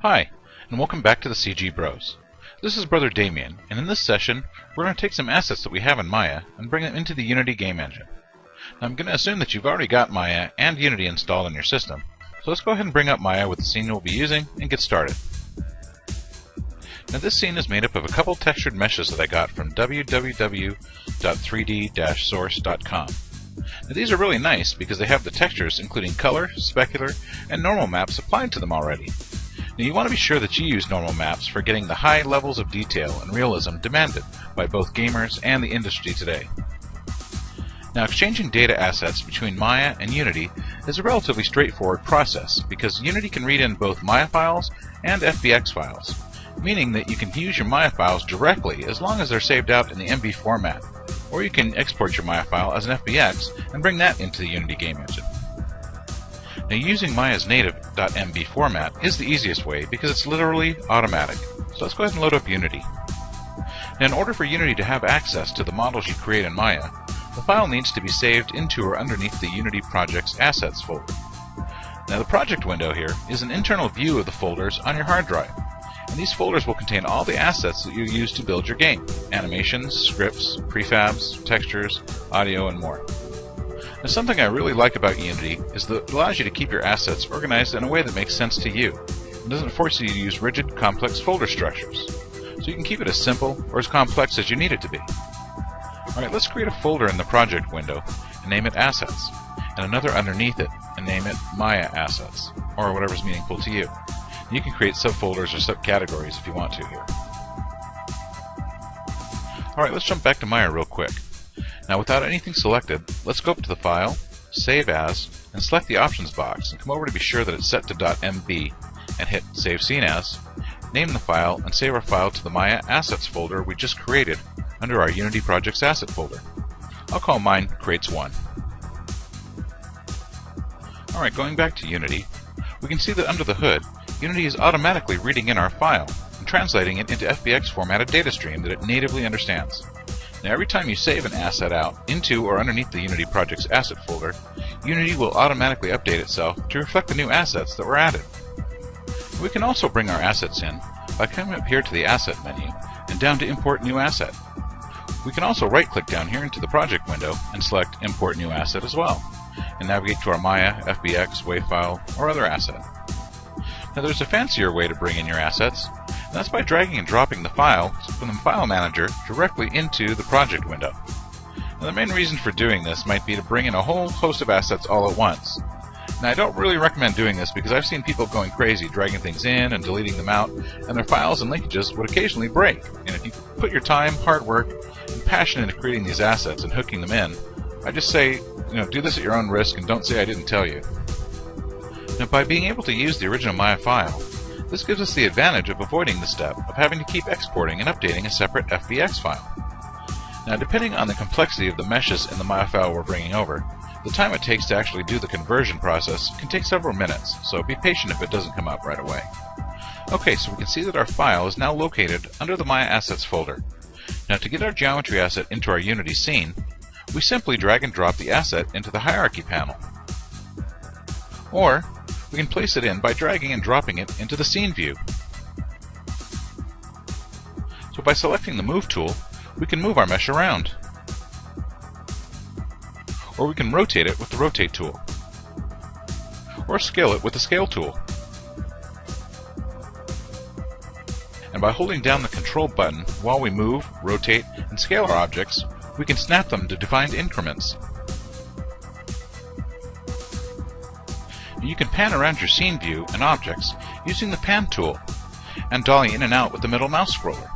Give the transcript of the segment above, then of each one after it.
Hi, and welcome back to the CG Bros. This is Brother Damien, and in this session, we're going to take some assets that we have in Maya and bring them into the Unity game engine. Now I'm going to assume that you've already got Maya and Unity installed on your system, so let's go ahead and bring up Maya with the scene we'll be using and get started. Now this scene is made up of a couple textured meshes that I got from www.3d-source.com. Now these are really nice because they have the textures including color, specular, and normal maps applied to them already. Now you want to be sure that you use normal maps for getting the high levels of detail and realism demanded by both gamers and the industry today. Now exchanging data assets between Maya and Unity is a relatively straightforward process because Unity can read in both Maya files and FBX files, meaning that you can use your Maya files directly as long as they're saved out in the MB format, or you can export your Maya file as an FBX and bring that into the Unity game engine. Now using Maya's native .mb format is the easiest way because it's literally automatic. So let's go ahead and load up Unity. Now in order for Unity to have access to the models you create in Maya, the file needs to be saved into or underneath the Unity project's assets folder. Now the project window here is an internal view of the folders on your hard drive, and these folders will contain all the assets that you use to build your game: animations, scripts, prefabs, textures, audio, and more. Now something I really like about Unity is that it allows you to keep your assets organized in a way that makes sense to you, and doesn't force you to use rigid, complex folder structures. So you can keep it as simple or as complex as you need it to be. Alright, let's create a folder in the project window and name it Assets, and another underneath it and name it Maya Assets, or whatever's meaningful to you. You can create subfolders or subcategories if you want to here. Alright, let's jump back to Maya real quick. Now without anything selected, let's go up to the File, Save As, and select the Options box, and come over to be sure that it's set to .mb, and hit Save Scene As, name the file, and save our file to the Maya Assets folder we just created under our Unity Projects Asset folder. I'll call mine Crates1. Alright, going back to Unity, we can see that under the hood, Unity is automatically reading in our file and translating it into FBX formatted data stream that it natively understands. Now every time you save an asset out into or underneath the Unity Projects Asset folder, Unity will automatically update itself to reflect the new assets that were added. We can also bring our assets in by coming up here to the Asset menu and down to Import New Asset. We can also right-click down here into the project window and select Import New Asset as well, and navigate to our Maya, FBX, WAV file, or other asset. Now there's a fancier way to bring in your assets, and that's by dragging and dropping the file from the File Manager directly into the project window. Now the main reason for doing this might be to bring in a whole host of assets all at once. Now I don't really recommend doing this because I've seen people going crazy dragging things in and deleting them out, and their files and linkages would occasionally break. And if you put your time, hard work, and passion into creating these assets and hooking them in, I just say, do this at your own risk and don't say I didn't tell you. Now by being able to use the original Maya file, this gives us the advantage of avoiding the step of having to keep exporting and updating a separate FBX file. Now depending on the complexity of the meshes in the Maya file we're bringing over, the time it takes to actually do the conversion process can take several minutes, so be patient if it doesn't come up right away. Okay, so we can see that our file is now located under the Maya Assets folder. Now to get our geometry asset into our Unity scene, we simply drag and drop the asset into the Hierarchy panel. Or, we can place it in by dragging and dropping it into the Scene view. So by selecting the Move tool, we can move our mesh around. Or we can rotate it with the Rotate tool. Or scale it with the Scale tool. And by holding down the Control button while we move, rotate, and scale our objects, we can snap them to defined increments. You can pan around your scene view and objects using the Pan tool, and dolly in and out with the middle mouse scroller.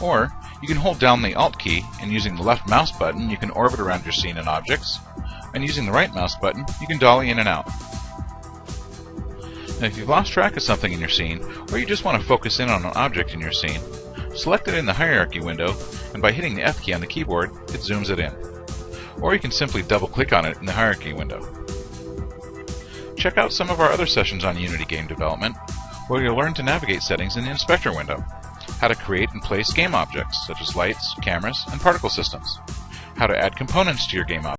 Or, you can hold down the Alt key, and using the left mouse button you can orbit around your scene and objects, and using the right mouse button you can dolly in and out. Now if you've lost track of something in your scene, or you just want to focus in on an object in your scene, select it in the Hierarchy window, and by hitting the F key on the keyboard, it zooms it in. Or you can simply double-click on it in the Hierarchy window. Check out some of our other sessions on Unity game development, where you'll learn to navigate settings in the Inspector window, how to create and place game objects, such as lights, cameras, and particle systems, how to add components to your game objects,